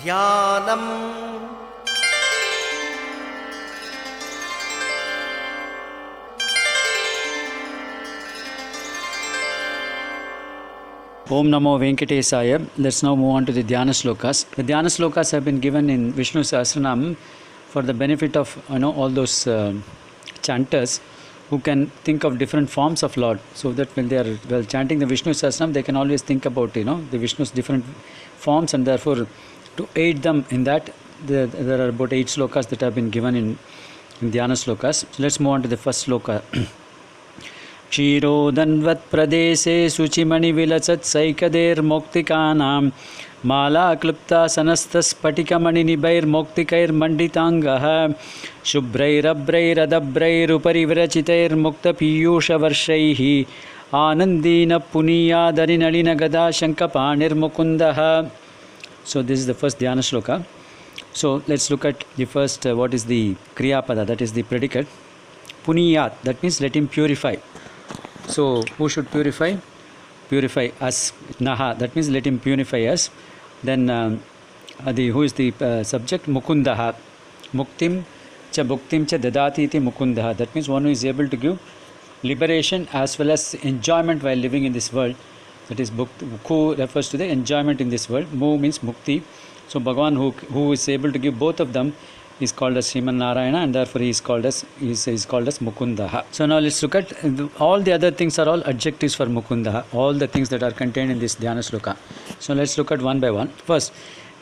ध्यानम् Om Namo Venkatesaya. Let's now move on to the Dhyana Slokas. The Dhyana Slokas have been given in Vishnu Sahasranam for the benefit of all those chanters who can think of different forms of Lord, so that when they are chanting the Vishnu Sahasranam, they can always think about the Vishnu's different forms, and therefore to aid them in that, there are about 8 slokas that have been given in Dhyana Slokas. So let's move on to the first sloka. क्षीरोदन्वत् प्रदेशे शुचिमणि विलसत् सैकदेर्मौक्तिकानां माला क्लुप्तासनस्तस्फटिकमणिनिभैर्मौक्तिकैर्मण्डिताङ्गः शुभ्रैरभ्रैरदभ्रैरुपरि विरचितैर्मुक्तपीयूषवर्षैः आनन्दीन पुनीयादरिनलिनगदा शङ्खपाणिर्मुकुन्दः. So this is the first Dhyana Shloka. So let's look at the first, what is the Kriyapada, that is the predicate. Puniyat, that means let him purify. So who should purify? Purify us. Naha, that means let him purify us. Then who is the subject? Mukundaha. Muktim cha dadati iti mukundaha. That means one who is able to give liberation as well as enjoyment while living in this world. That is Ku refers to the enjoyment in this world. Mu means mukti. So Bhagavan who is able to give both of them is called as Sriman Narayana, and therefore he is called as Mukundaha. So now let's look at all the other things are all adjectives for Mukundaha, all the things that are contained in this Dhyana Sloka. So let's look at one by one. First,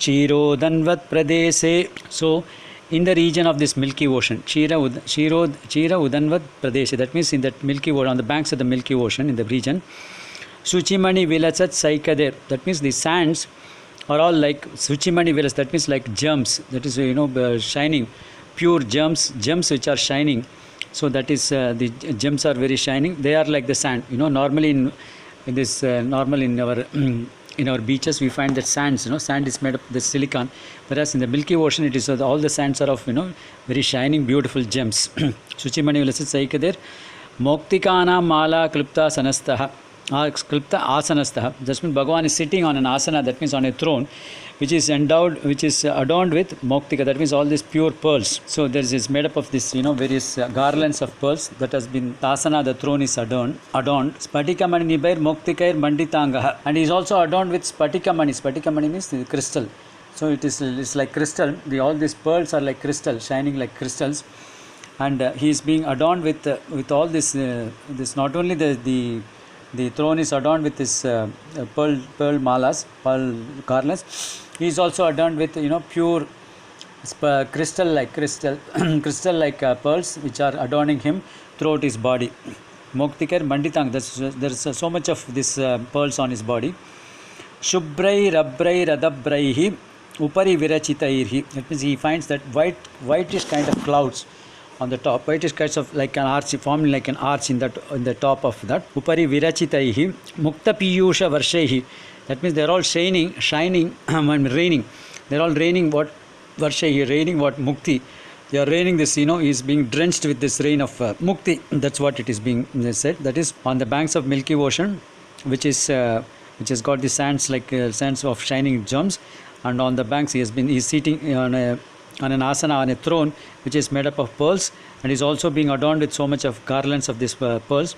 Chirodanvat Pradese. So in the region of this Milky Ocean, Chira Udanvat Pradese, that means in that Milky Ocean, on the banks of the Milky Ocean in the region, Suchimani Vilasat Saikader, that means the sands are all like Suchimani Vilas, that means like gems, that is shining, pure gems which are shining. So that is the gems are very shining. They are like the sand. Normally in our beaches we find that sands. Sand is made of the silicon, whereas in the Milky Ocean it is all the sands are of very shining, beautiful gems. Suchimani Vilas Saikader, Moktikana Mala Klipta Sanastaha. Klipta asanastha. That means Bhagavan is sitting on an asana, that means on a throne, which is adorned with moktika, that means all these pure pearls. So there is made up of this, various garlands of pearls that has been asana, the throne is adorned. Spatikamani nibair moktikair manditangaha, and he is also adorned with spatikamani. Spatikamani means the crystal. So it's like crystal. All these pearls are like crystal, shining like crystals, and he is being adorned with all this. This not only the throne is adorned with this pearl malas, pearl garlands. He is also adorned with pure crystal like pearls which are adorning him throughout his body. Moktikar Manditang, there is so much of this pearls on his body. Shubhrai Rabhrai Radabhraihi Upari Virachitairhi. That means he finds that whitish kind of clouds on the top, whitish kinds of like an arch, forming like an arch in the top of that. Upari virachitaihi mukta piyusha varshaihi. That means they are all shining and raining. They are all raining what varshaihi, raining what mukti. They are raining this, he is being drenched with this rain of mukti. That's what it is being said. That is on the banks of Milky Ocean, which has got the sands like sands of shining gems, and on the banks he is sitting on an asana, on a throne which is made up of pearls, and is also being adorned with so much of garlands of these pearls.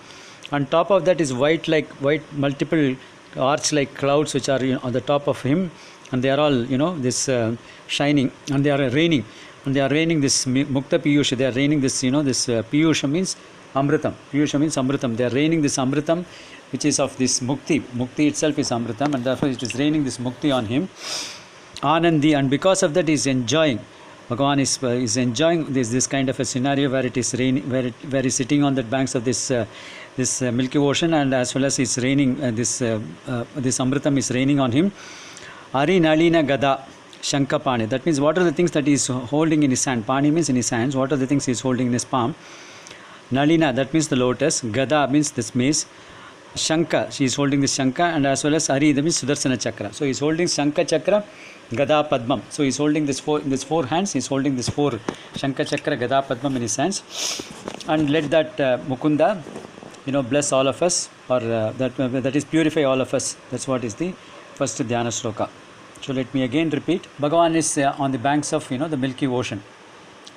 On top of that is white multiple arch like clouds which are on the top of him, and they are all this shining, and they are raining this mukta piyusha. They are raining this this piyusha means amritam. Piyusha means amritam. They are raining this amritam which is of this mukti. Mukti itself is amritam, and therefore it is raining this mukti on him. Anandi, and because of that he is enjoying. Bhagavan is enjoying this kind of a scenario where it is raining, where he is sitting on the banks of this Milky Ocean, and as well as it's raining, this amritam is raining on him. Ari Nalina Gada Shankapani. That means what are the things that he is holding in his hand? Pani means in his hands. What are the things he is holding in his palm? Nalina, that means the lotus. Gada means this mace. Shanka, she is holding this Shanka, and as well as Ari, that means Sudarsana Chakra. So he is holding Shanka Chakra, Gada Padmam. So he is holding in this four hands, he is holding this 4 Shanka Chakra, Gada Padmam in his hands. And let that Mukunda, bless all of us, or that is purify all of us. That's what is the first Dhyana Shloka. So let me again repeat. Bhagavan is on the banks of the Milky Ocean.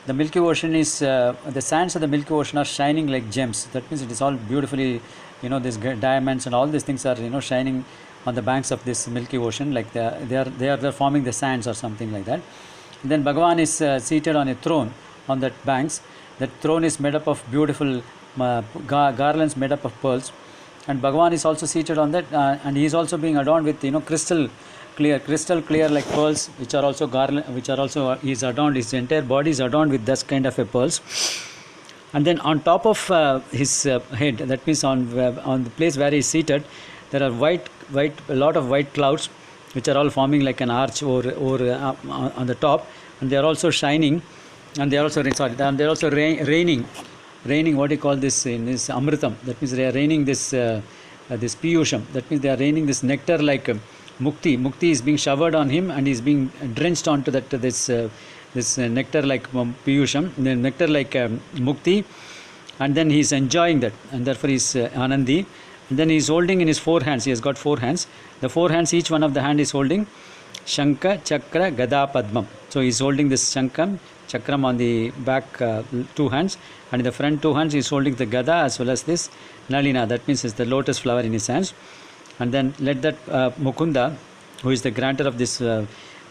The Milky Ocean is the sands of the Milky Ocean are shining like gems. That means it is all beautifully, these diamonds and all these things are shining on the banks of this Milky Ocean, like they are forming the sands or something like that. And then Bhagavan is seated on a throne on that banks. That throne is made up of beautiful garlands made up of pearls, and Bhagavan is also seated on that, and he is also being adorned with crystal clear like pearls, which are also he is adorned. His entire body is adorned with this kind of a pearls. And then on top of his head, that means on the place where he is seated, there are a lot of white clouds, which are all forming like an arch or on the top, and they are also shining, and they are also raining what do you call this in this amritam. That means they are raining this piyusham. That means they are raining this nectar like mukti is being showered on him, and he is being drenched onto this nectar like piyusham, the nectar like mukti, and then he is enjoying that, and therefore he is anandi. And then he is holding in his 4 hands. He has got 4 hands. The 4 hands, each one of the hand is holding Shankha, Chakra, Gada, Padmam. So he is holding this Shankam, Chakram on the back 2 hands, and in the front 2 hands he is holding the Gada as well as this Nalina. That means it's the lotus flower in his hands. And then let that Mukunda, who is the grantor of this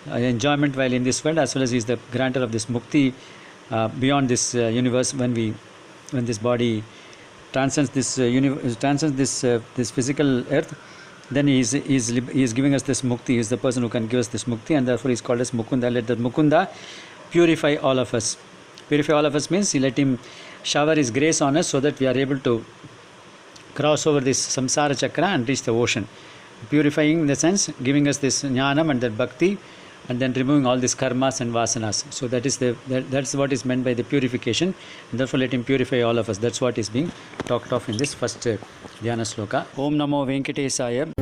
enjoyment while in this world, as well as he is the grantor of this Mukti beyond this universe, when this body transcends this this physical earth, then he is giving us this mukti. He is the person who can give us this mukti, and therefore he is called as Mukunda. Let that Mukunda purify all of us. Purify all of us means he let him shower his grace on us, so that we are able to cross over this samsara chakra and reach the ocean. Purifying in the sense giving us this jnanam and that bhakti, and then removing all these karmas and vasanas. So that's what is meant by the purification, and therefore let him purify all of us. That's what is being talked of in this first dhyana sloka. Om Namo Venkatesaya.